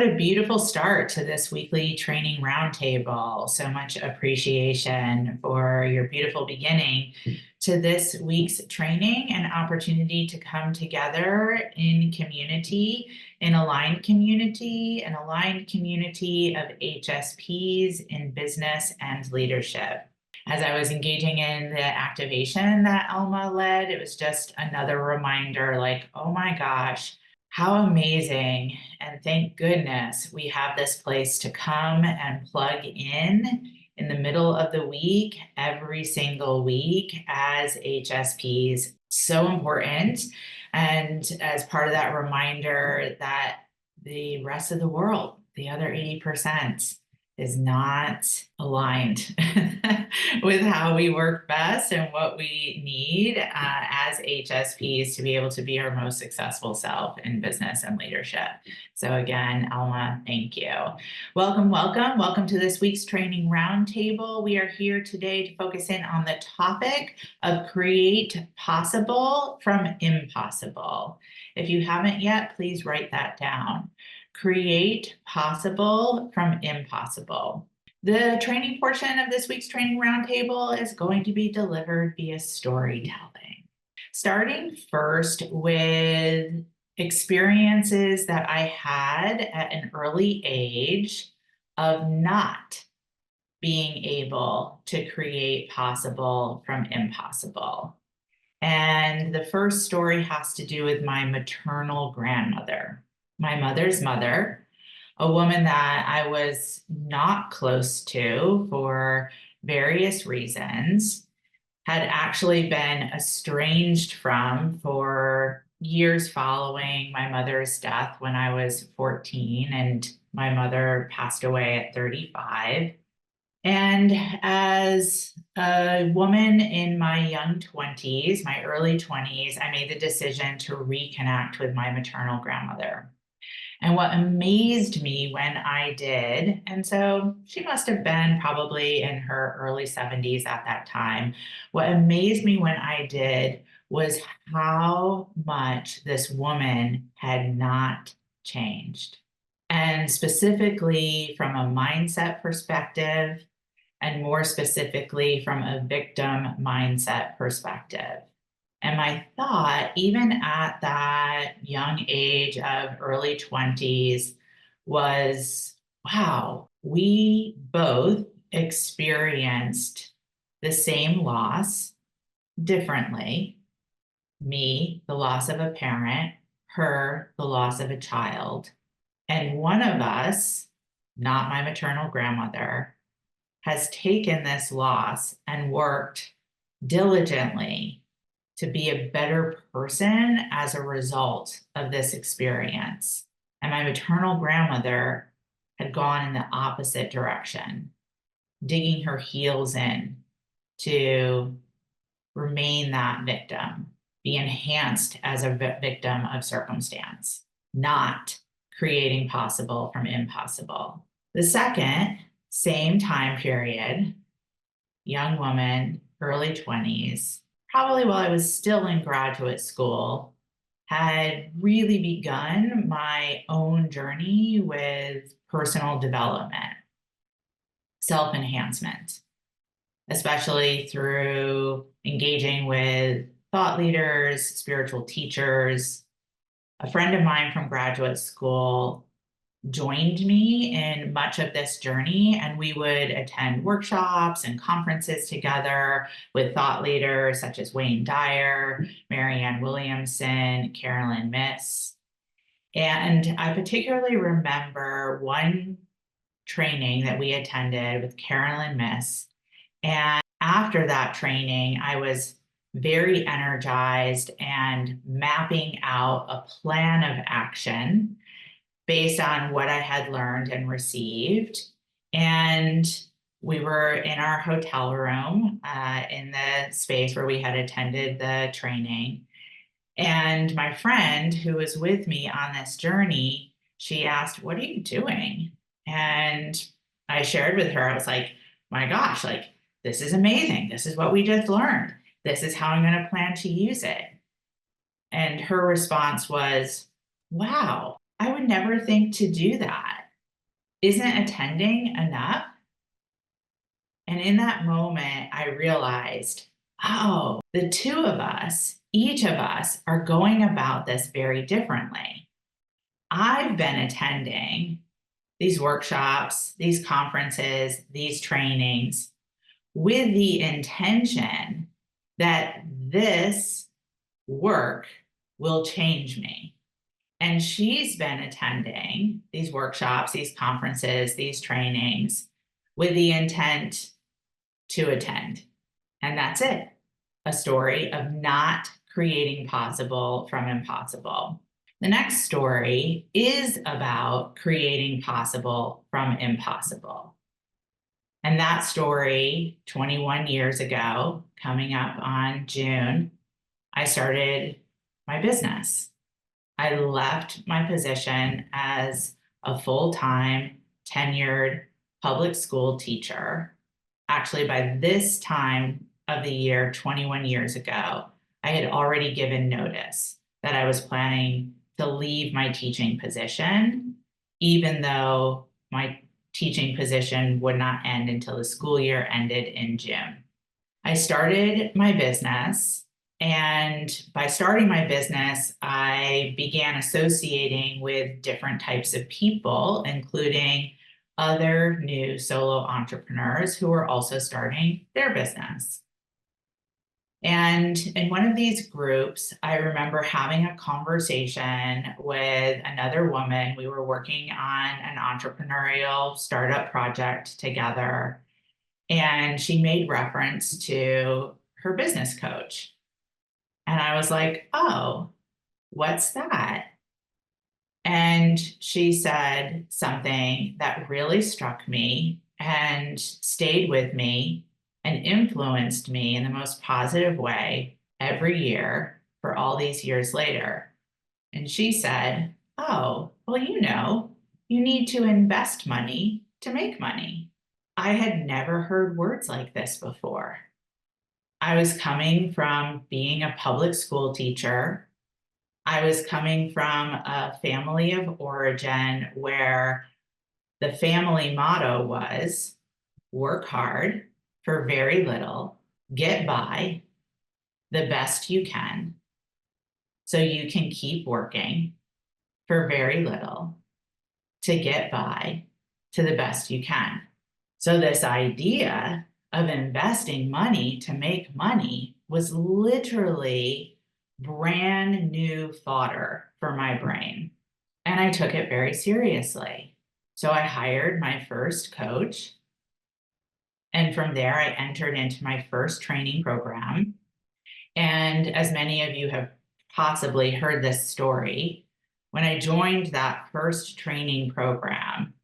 What a beautiful start to this weekly training roundtable. So much appreciation for your beautiful beginning to this week's training and opportunity to come together in community, an aligned community of HSPs in business and leadership. As I was engaging in the activation that Alma led, it was just another reminder like, oh my gosh, how amazing, and thank goodness we have this place to come and plug in the middle of the week, every single week as HSPs. So important. And as part of that reminder that the rest of the world, the other 80%, is not aligned with how we work best and what we need as HSPs to be able to be our most successful self in business and leadership. So again, Alma, thank you. Welcome, welcome. Welcome to this week's training roundtable. We are here today to focus in on the topic of create possible from impossible. If you haven't yet, please write that down. Create possible from impossible. The training portion of this week's training roundtable is going to be delivered via storytelling. Starting first with experiences that I had at an early age of not being able to create possible from impossible. And the first story has to do with my maternal grandmother. My mother's mother, a woman that I was not close to for various reasons, had actually been estranged from for years following my mother's death when I was 14, and my mother passed away at 35. And as a woman in my young 20s, my early 20s, I made the decision to reconnect with my maternal grandmother. And what amazed me when I did, and so she must have been probably in her early 70s at that time, what amazed me when I did was how much this woman had not changed. And specifically from a mindset perspective, and more specifically from a victim mindset perspective. And my thought, even at that young age of early 20s, was, wow, we both experienced the same loss differently. Me, the loss of a parent, her, the loss of a child. And one of us, not my maternal grandmother, has taken this loss and worked diligently to be a better person as a result of this experience. And my maternal grandmother had gone in the opposite direction, digging her heels in to remain that victim, be enhanced as a victim of circumstance, not creating possible from impossible. The second, same time period, young woman, early 20s, probably while I was still in graduate school, had really begun my own journey with personal development, self-enhancement, especially through engaging with thought leaders, spiritual teachers. A friend of mine from graduate school joined me in much of this journey, and we would attend workshops and conferences together with thought leaders such as Wayne Dyer, Marianne Williamson, Carolyn Miss. And I particularly remember one training that we attended with Carolyn Miss. And after that training, I was very energized and mapping out a plan of action based on what I had learned and received. And we were in our hotel room in the space where we had attended the training. And my friend who was with me on this journey, she asked, "What are you doing?" And I shared with her, I was like, my gosh, like, this is amazing. This is what we just learned. This is how I'm going to plan to use it. And her response was, wow, I would never think to do that. Isn't attending enough? And in that moment, I realized, oh, the two of us, each of us, are going about this very differently. I've been attending these workshops, these conferences, these trainings with the intention that this work will change me. And she's been attending these workshops, these conferences, these trainings with the intent to attend. And that's it. A story of not creating possible from impossible. The next story is about creating possible from impossible. And that story, 21 years ago, coming up on June, I started my business. I left my position as a full-time, tenured public school teacher. Actually, by this time of the year, 21 years ago, I had already given notice that I was planning to leave my teaching position, even though my teaching position would not end until the school year ended in June. I started my business, and by starting my business, I began associating with different types of people, including other new solo entrepreneurs who were also starting their business. And in one of these groups, I remember having a conversation with another woman. We were working on an entrepreneurial startup project together, and she made reference to her business coach. And I was like, oh, what's that? And she said something that really struck me and stayed with me and influenced me in the most positive way every year for all these years later. And she said, oh, well, you need to invest money to make money. I had never heard words like this before. I was coming from being a public school teacher. I was coming from a family of origin where the family motto was work hard for very little, get by the best you can, so you can keep working for very little to get by to the best you can. So this idea of investing money to make money was literally brand new fodder for my brain. And I took it very seriously. So I hired my first coach. And from there, I entered into my first training program. And as many of you have possibly heard this story, when I joined that first training program,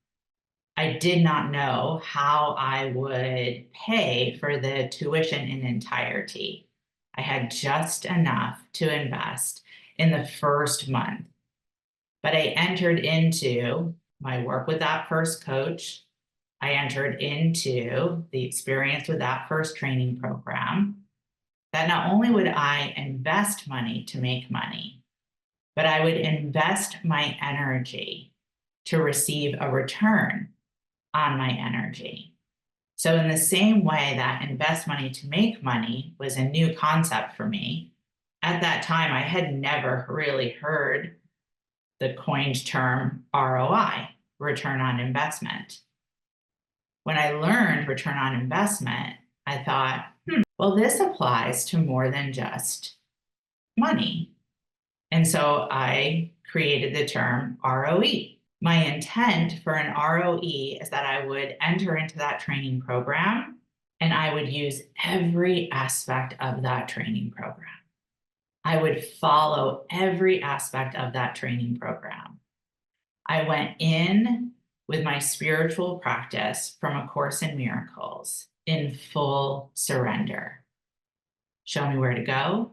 I did not know how I would pay for the tuition in entirety. I had just enough to invest in the first month. But I entered into my work with that first coach. I entered into the experience with that first training program, that not only would I invest money to make money, but I would invest my energy to receive a return on my energy. So in the same way that invest money to make money was a new concept for me, at that time, I had never really heard the coined term ROI, return on investment. When I learned return on investment, I thought, well, this applies to more than just money. And so I created the term ROE. My intent for an ROE is that I would enter into that training program and I would use every aspect of that training program. I would follow every aspect of that training program. I went in with my spiritual practice from A Course in Miracles in full surrender. Show me where to go,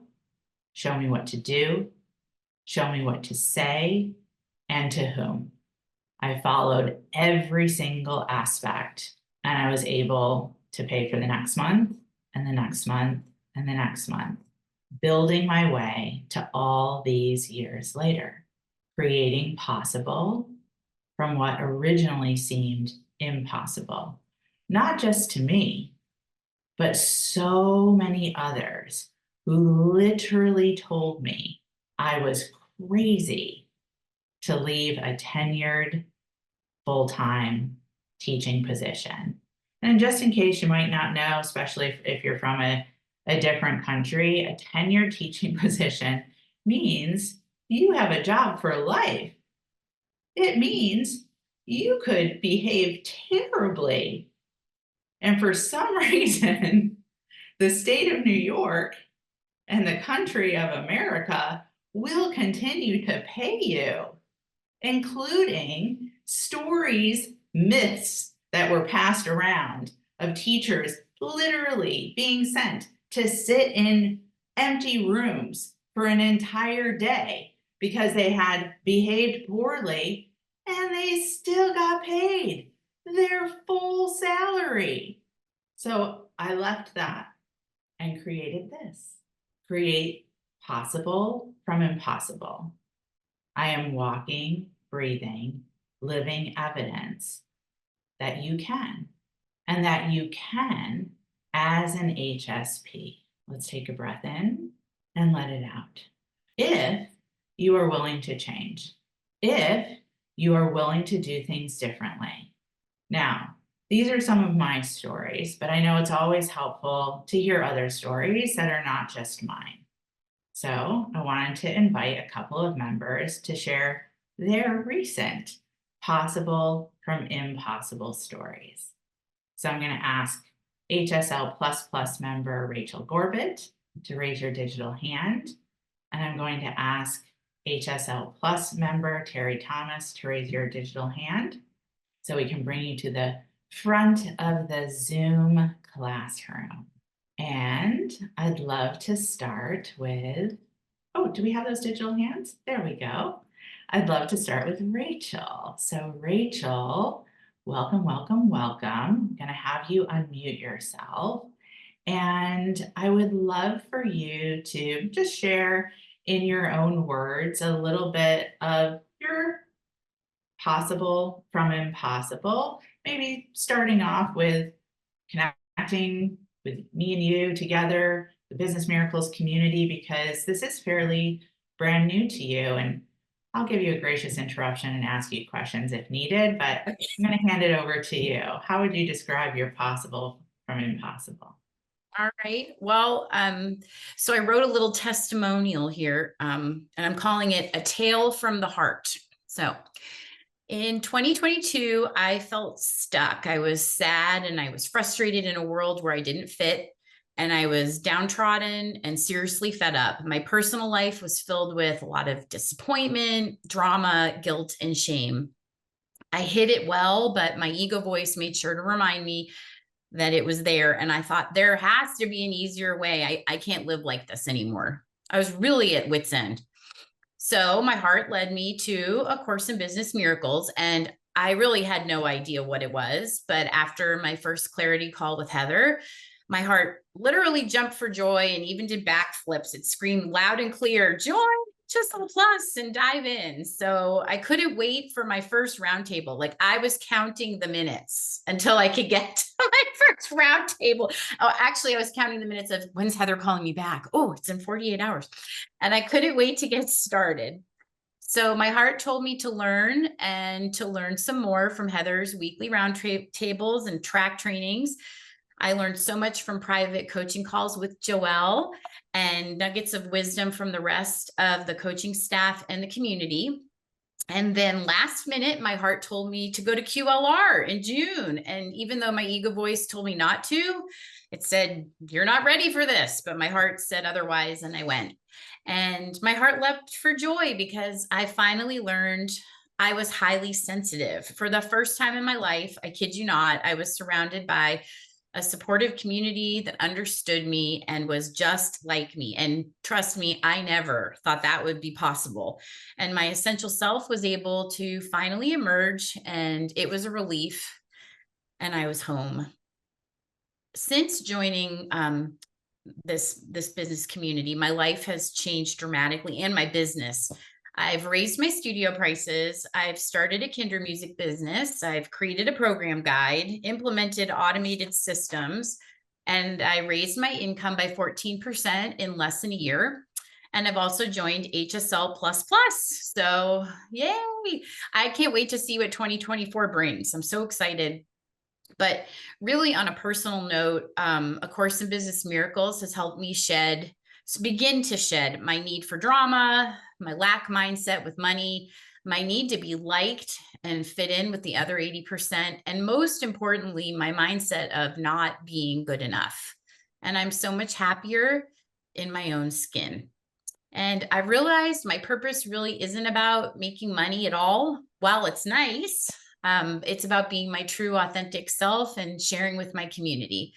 show me what to do, show me what to say, and to whom. I followed every single aspect, and I was able to pay for the next month, and the next month, and the next month, building my way to all these years later. creating possible from what originally seemed impossible, not just to me, but so many others who literally told me I was crazy to leave a tenured full-time teaching position. And just in case you might not know, especially if you're from a different country, a tenured teaching position means you have a job for life. It means you could behave terribly. And for some reason, the state of New York and the country of America will continue to pay you, including stories, myths that were passed around of teachers literally being sent to sit in empty rooms for an entire day because they had behaved poorly and they still got paid their full salary. So I left that and created this. Create possible from impossible. I am walking, breathing, living evidence that you can, and that you can as an HSP. Let's take a breath in and let it out. If you are willing to change, if you are willing to do things differently. Now, these are some of my stories, but I know it's always helpful to hear other stories that are not just mine. So I wanted to invite a couple of members to share their recent possible from impossible stories. So I'm going to ask HSL++ member Rachel Gorbett to raise your digital hand. And I'm going to ask HSL Plus member Terry Thomas to raise your digital hand so we can bring you to the front of the Zoom classroom. And I'd love to start with, oh, do we have those digital hands? There we go. I'd love to start with Rachel. So Rachel, welcome, welcome, welcome. I'm gonna have you unmute yourself. And I would love for you to just share in your own words a little bit of your possible from impossible, maybe starting off with connecting with me and you together, the Business Miracles community, because this is fairly brand new to you. And I'll give you a gracious interruption and ask you questions if needed, but I'm going to hand it over to you. How would you describe your possible from impossible? All right. Well, so I wrote a little testimonial here, and I'm calling it A Tale from the Heart. So in 2022, I felt stuck. I was sad and I was frustrated in a world where I didn't fit. And I was downtrodden and seriously fed up. My personal life was filled with a lot of disappointment, drama, guilt, and shame. I hid it well, but my ego voice made sure to remind me that it was there. And I thought there has to be an easier way. I can't live like this anymore. I was really at wit's end. So my heart led me to A Course in Business Miracles. And I really had no idea what it was. But after my first clarity call with Heather, my heart literally jumped for joy and even did backflips. It screamed loud and clear, join just a plus and dive in. So I couldn't wait for my first roundtable. Like I was counting the minutes until I could get to my first roundtable. Oh, actually, I was counting the minutes of when's Heather calling me back? Oh, it's in 48 hours. And I couldn't wait to get started. So my heart told me to learn and to learn some more from Heather's weekly roundtables and track trainings. I learned so much from private coaching calls with Joelle and nuggets of wisdom from the rest of the coaching staff and the community. And then last minute, my heart told me to go to QLR in June. And even though my ego voice told me not to, it said, you're not ready for this. But my heart said otherwise, and I went. And my heart leapt for joy because I finally learned I was highly sensitive. For the first time in my life, I kid you not, I was surrounded by a supportive community that understood me and was just like me. And trust me, I never thought that would be possible. And my essential self was able to finally emerge, and it was a relief. And I was home. Since joining this business community, my life has changed dramatically, and my business. I've raised my studio prices. I've started a kinder music business. I've created a program guide, implemented automated systems, and I raised my income by 14% in less than a year. And I've also joined HSL plus plus. So yay. I can't wait to see what 2024 brings. I'm so excited. But really, on a personal note, A Course in Business Miracles has helped me begin to shed my need for drama, my lack mindset with money, my need to be liked and fit in with the other 80%. And most importantly, my mindset of not being good enough. And I'm so much happier in my own skin. And I realized my purpose really isn't about making money at all. While it's nice, it's about being my true, authentic self and sharing with my community.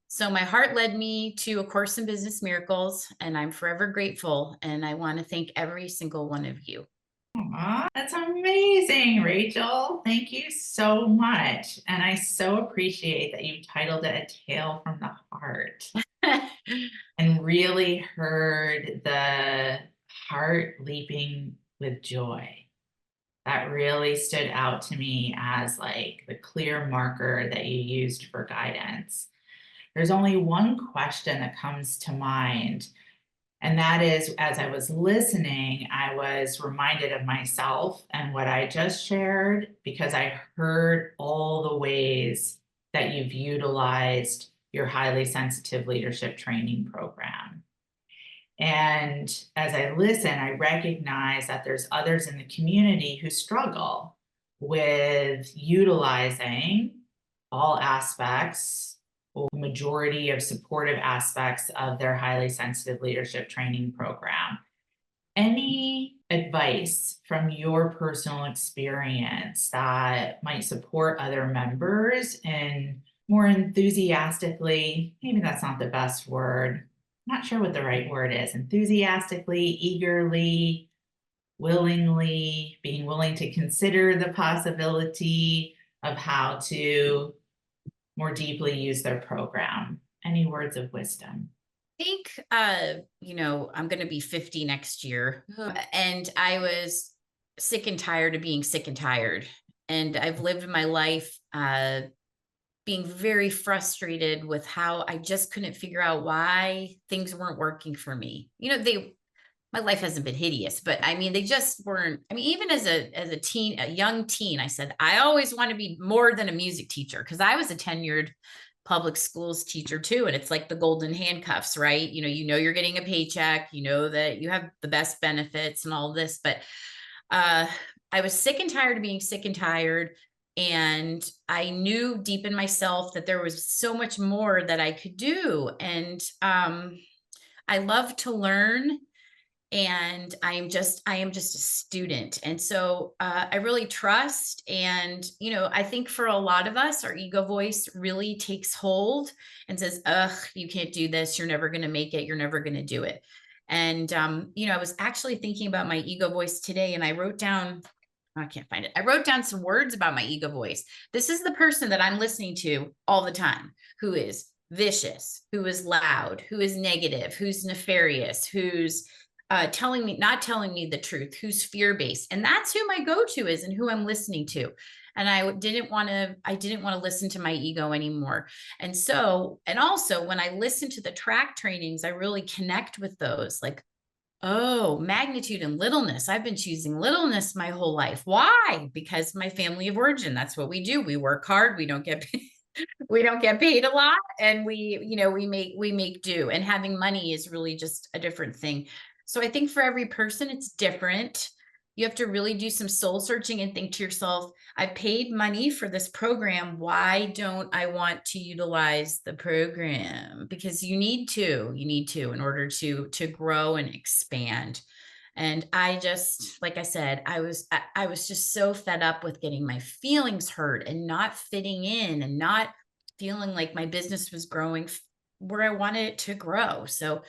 So my heart led me to A Course in Business Miracles, and I'm forever grateful. And I want to thank every single one of you. Aw, that's amazing, Rachel. Thank you so much. And I so appreciate that you titled it A Tale from the Heart and really heard the heart leaping with joy. That really stood out to me as like the clear marker that you used for guidance. There's only one question that comes to mind. And that is, as I was listening, I was reminded of myself and what I just shared because I heard all the ways that you've utilized your highly sensitive leadership training program. And as I listen, I recognize that there's others in the community who struggle with utilizing all aspects or majority of supportive aspects of their highly sensitive leadership training program. Any advice from your personal experience that might support other members in more enthusiastically, maybe that's not the best word, not sure what the right word is, enthusiastically, eagerly, willingly, being willing to consider the possibility of how to more deeply use their program? Any words of wisdom? Think, I'm going to be 50 next year, and I was sick and tired of being sick and tired. And I've lived my life being very frustrated with how I just couldn't figure out why things weren't working for me. My life hasn't been hideous, but I mean, they just weren't. I mean, even as a young teen, I said, I always want to be more than a music teacher because I was a tenured public schools teacher too. And it's like the golden handcuffs, right? You're getting a paycheck, you know that you have the best benefits and all this, but I was sick and tired of being sick and tired. And I knew deep in myself that there was so much more that I could do. And I love to learn, and I am just a student. And so I really trust. And, I think for a lot of us, our ego voice really takes hold and says, ugh, you can't do this. You're never going to make it. You're never going to do it. And, I was actually thinking about my ego voice today, and I wrote down, I can't find it. I wrote down some words about my ego voice. This is the person that I'm listening to all the time, who is vicious, who is loud, who is negative, who's nefarious, who's not telling me the truth, who's fear-based. And that's who my go-to is and who I'm listening to. And I didn't want to listen to my ego anymore. And also when I listen to the track trainings, I really connect with those, like, oh, magnitude and littleness. I've been choosing littleness my whole life. Why? Because my family of origin, that's what we do. We work hard. We don't get paid. We don't get paid a lot, and we make do. And having money is really just a different thing. So I think for every person, it's different. You have to really do some soul searching and think to yourself, I paid money for this program. Why don't I want to utilize the program? Because you need to in order to grow and expand. And I just, like I said, I was just so fed up with getting my feelings hurt and not fitting in and not feeling like my business was growing where I wanted it to grow. So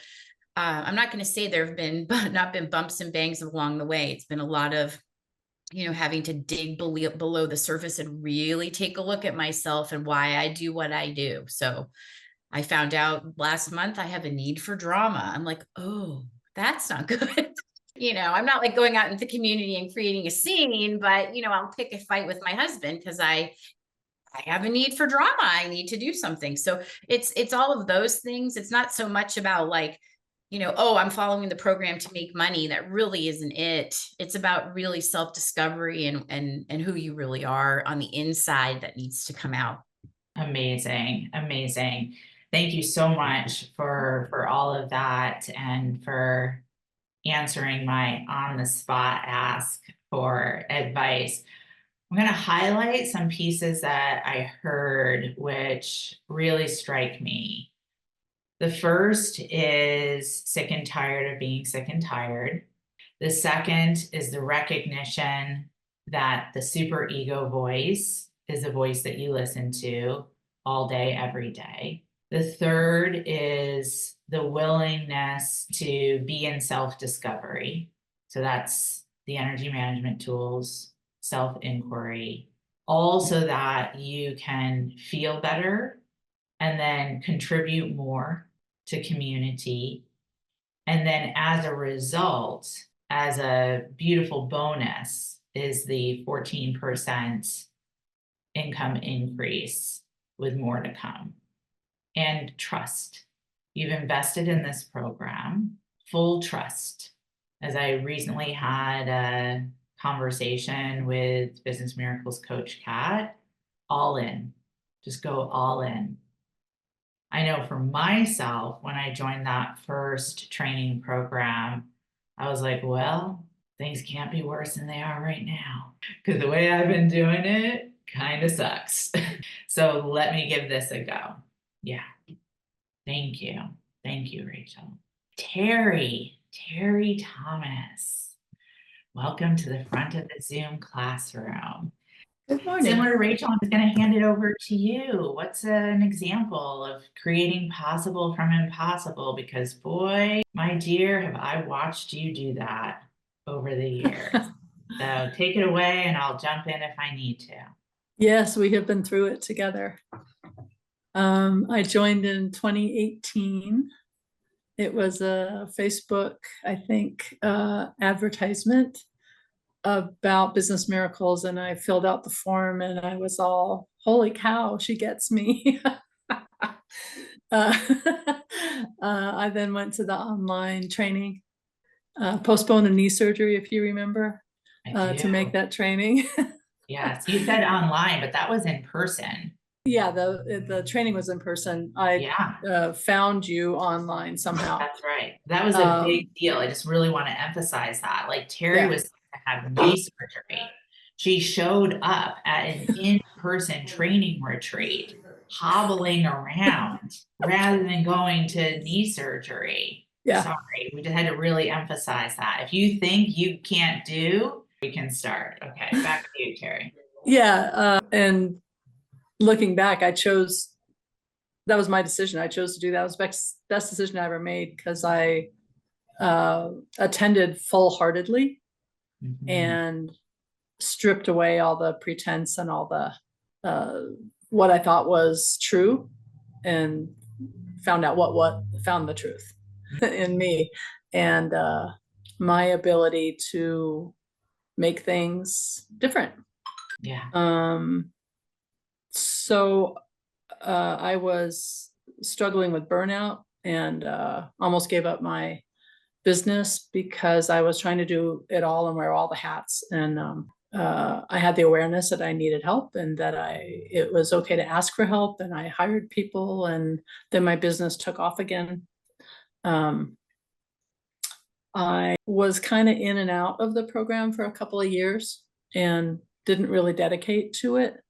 I'm not going to say there have been not been bumps and bangs along the way. It's been a lot of, having to dig below the surface and really take a look at myself and why I do what I do. So I found out last month I have a need for drama. I'm like, oh, that's not good. I'm not like going out into the community and creating a scene, but I'll pick a fight with my husband because I have a need for drama. I need to do something. So it's all of those things. It's not so much about like, oh, I'm following the program to make money. That really isn't it. It's about really self-discovery and who you really are on the inside that needs to come out. Amazing, amazing. Thank you so much for all of that and for answering my on the spot ask for advice. I'm going to highlight some pieces that I heard which really strike me. The first is sick and tired of being sick and tired. The second is the recognition that the super ego voice is a voice that you listen to all day, every day. The third is the willingness to be in self-discovery. So that's the energy management tools, self-inquiry, also that you can feel better and then contribute more to community. And then as a result, as a beautiful bonus, is the 14% income increase with more to come. And trust. You've invested in this program, full trust. As I recently had a conversation with Business Miracles coach Kat, all in, just go all in. I know for myself, when I joined that first training program, I was like, well, things can't be worse than they are right now. Because the way I've been doing it kind of sucks. So let me give this a go. Yeah. Thank you. Thank you, Rachel. Terry Thomas. Welcome to the front of the Zoom classroom. Good morning. Similar to Rachel, I'm just going to hand it over to you. What's an example of creating possible from impossible? Because boy, my dear, have I watched you do that over the years. So take it away and I'll jump in if I need to. Yes, we have been through it together. I joined in 2018. It was a Facebook, I think, advertisement about Business Miracles, and I filled out the form and I was all, holy cow, she gets me. I then went to the online training, postponed a knee surgery, if you remember, to make that training. Yes, you said online, but that was in person. Yeah, the training was in person. I found you online somehow. That's right. That was a big deal. I just really want to emphasize that. Like Terry was to have knee surgery. She showed up at an in-person training retreat, hobbling around rather than going to knee surgery. Yeah. Sorry, we just had to really emphasize that. If you think you can't do, we can start. Okay, back to you, Terry. Yeah, and looking back, that was my decision. I chose to do that. It was the best decision I ever made because I attended full-heartedly and stripped away all the pretense and all the what I thought was true, and found the truth in me and my ability to make things different. Yeah. So I was struggling with burnout and almost gave up my business because I was trying to do it all and wear all the hats. And I had the awareness that I needed help and that it was okay to ask for help. And I hired people, and then my business took off again. I was kind of in and out of the program for a couple of years and didn't really dedicate to it.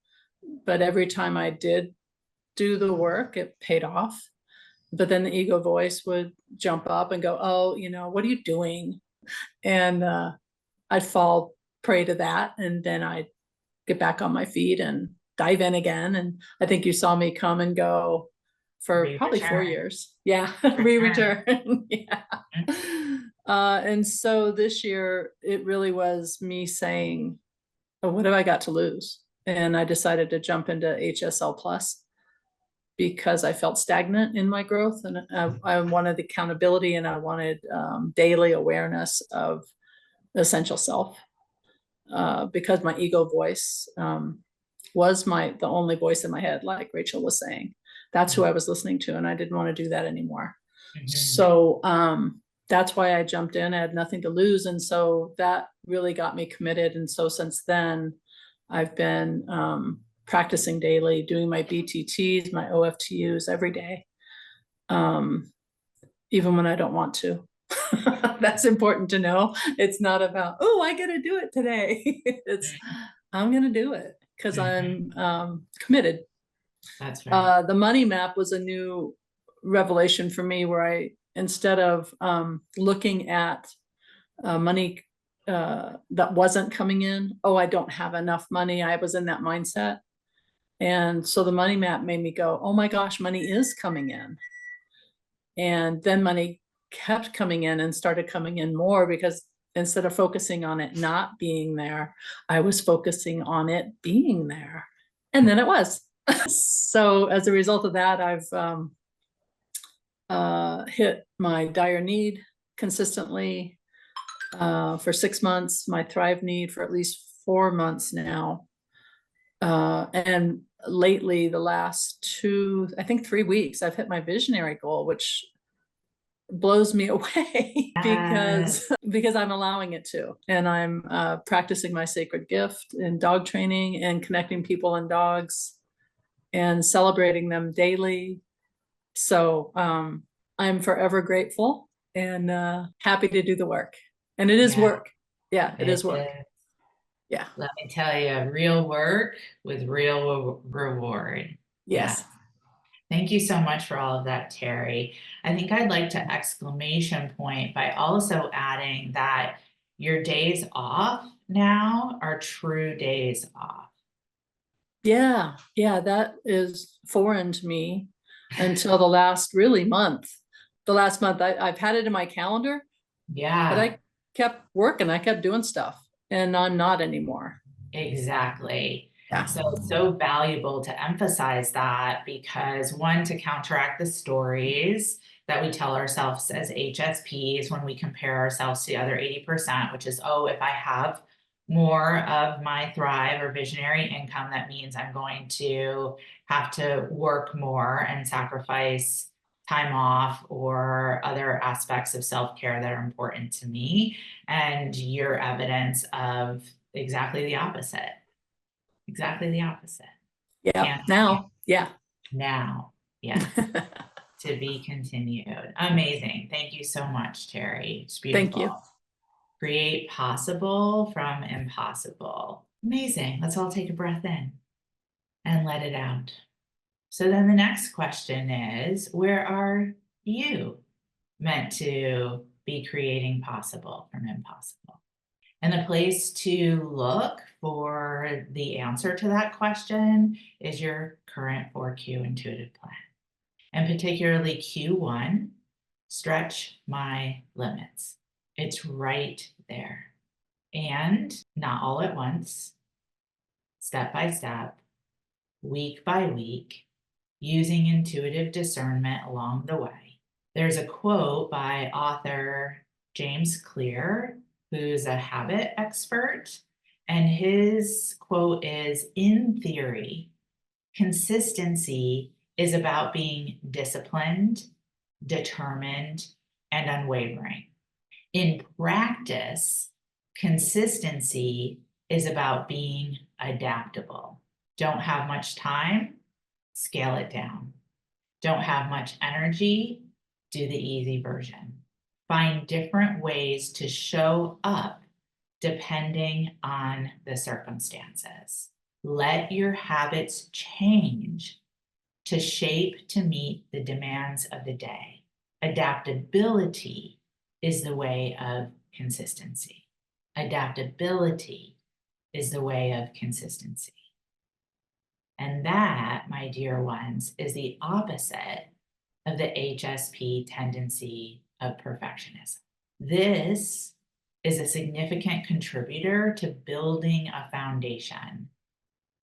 But every time I did do the work, it paid off. But then the ego voice would jump up and go, oh, what are you doing? And I'd fall prey to that. And then I'd get back on my feet and dive in again. And I think you saw me come and go for probably 4 years. Yeah, re-return. Yeah. And so this year, it really was me saying, oh, what have I got to lose? And I decided to jump into HSL Plus. because I felt stagnant in my growth, and I wanted accountability, and I wanted daily awareness of essential self, because my ego voice was the only voice in my head, like Rachel was saying. That's who I was listening to, and I didn't want to do that anymore. So that's why I jumped in. I had nothing to lose, and so that really got me committed. And so since then, I've been practicing daily, doing my BTTs, my OFTUs every day, even when I don't want to. That's important to know. It's not about, oh, I gotta do it today. It's, I'm gonna do it because I'm committed. That's right. The money map was a new revelation for me, where I, instead of looking at money that wasn't coming in, oh, I don't have enough money, I was in that mindset. And so the money map made me go, oh my gosh, money is coming in. And then money kept coming in and started coming in more, because instead of focusing on it not being there, I was focusing on it being there. And then it was. So as a result of that, I've hit my dire need consistently for 6 months, my thrive need for at least 4 months now. And lately, the last 3 weeks, I've hit my visionary goal, which blows me away because I'm allowing it to. And I'm practicing my sacred gift in dog training and connecting people and dogs and celebrating them daily. So I'm forever grateful and happy to do the work. And it is work. Yeah, it is work. Yeah. Let me tell you, real work with real reward. Yes. Yeah. Thank you so much for all of that, Terry. I think I'd like to exclamation point by also adding that your days off now are true days off. Yeah, that is foreign to me until the last month. The last month I've had it in my calendar, Yeah. but I kept working, I kept doing stuff, and I'm not anymore. Exactly. Yeah. So it's so valuable to emphasize that, because one, to counteract the stories that we tell ourselves as HSPs when we compare ourselves to the other 80%, which is, oh, if I have more of my thrive or visionary income, that means I'm going to have to work more and sacrifice time off or other aspects of self-care that are important to me. And your evidence of exactly the opposite. Exactly the opposite. Yeah. Now. Yeah. Now. Yes. To be continued. Amazing. Thank you so much, Terry. It's beautiful. Thank you. Create possible from impossible. Amazing. Let's all take a breath in and let it out. So then the next question is, where are you meant to be creating possible from impossible? And the place to look for the answer to that question is your current 4Q intuitive plan. And particularly Q1, stretch my limits. It's right there. And not all at once, step by step, week by week, using intuitive discernment along the way. There's a quote by author James Clear, who's a habit expert, and his quote is, in theory, consistency is about being disciplined, determined, and unwavering. In practice, consistency is about being adaptable. Don't have much time? Scale it down. Don't have much energy? Do the easy version. Find different ways to show up depending on the circumstances. Let your habits change to shape to meet the demands of the day. Adaptability is the way of consistency. Adaptability is the way of consistency. And that, my dear ones, is the opposite of the HSP tendency of perfectionism. This is a significant contributor to building a foundation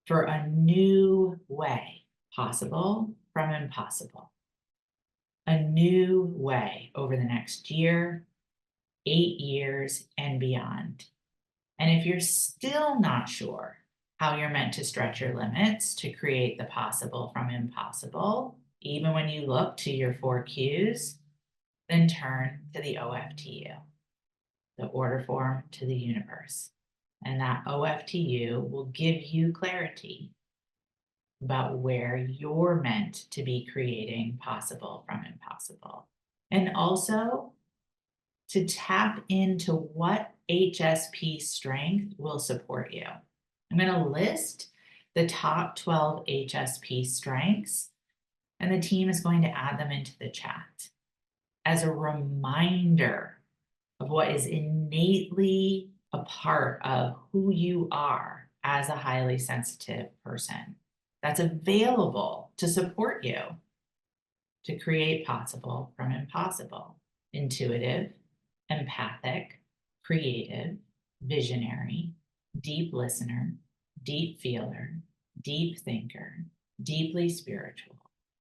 for a new way possible from impossible. A new way over the next year, 8 years, and beyond. And if you're still not sure how you're meant to stretch your limits to create the possible from impossible, even when you look to your 4 Qs, then turn to the OFTU, the order form to the universe. And that OFTU will give you clarity about where you're meant to be creating possible from impossible. And also to tap into what HSP strength will support you. I'm going to list the top 12 HSP strengths, and the team is going to add them into the chat as a reminder of what is innately a part of who you are as a highly sensitive person that's available to support you to create possible from impossible. Intuitive, empathic, creative, visionary, deep listener, deep feeler, deep thinker, deeply spiritual,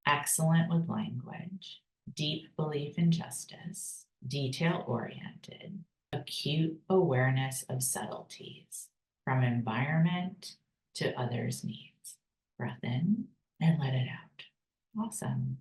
excellent with language, deep belief in justice, detail-oriented, acute awareness of subtleties, from environment to others' needs. Breath in and let it out. Awesome.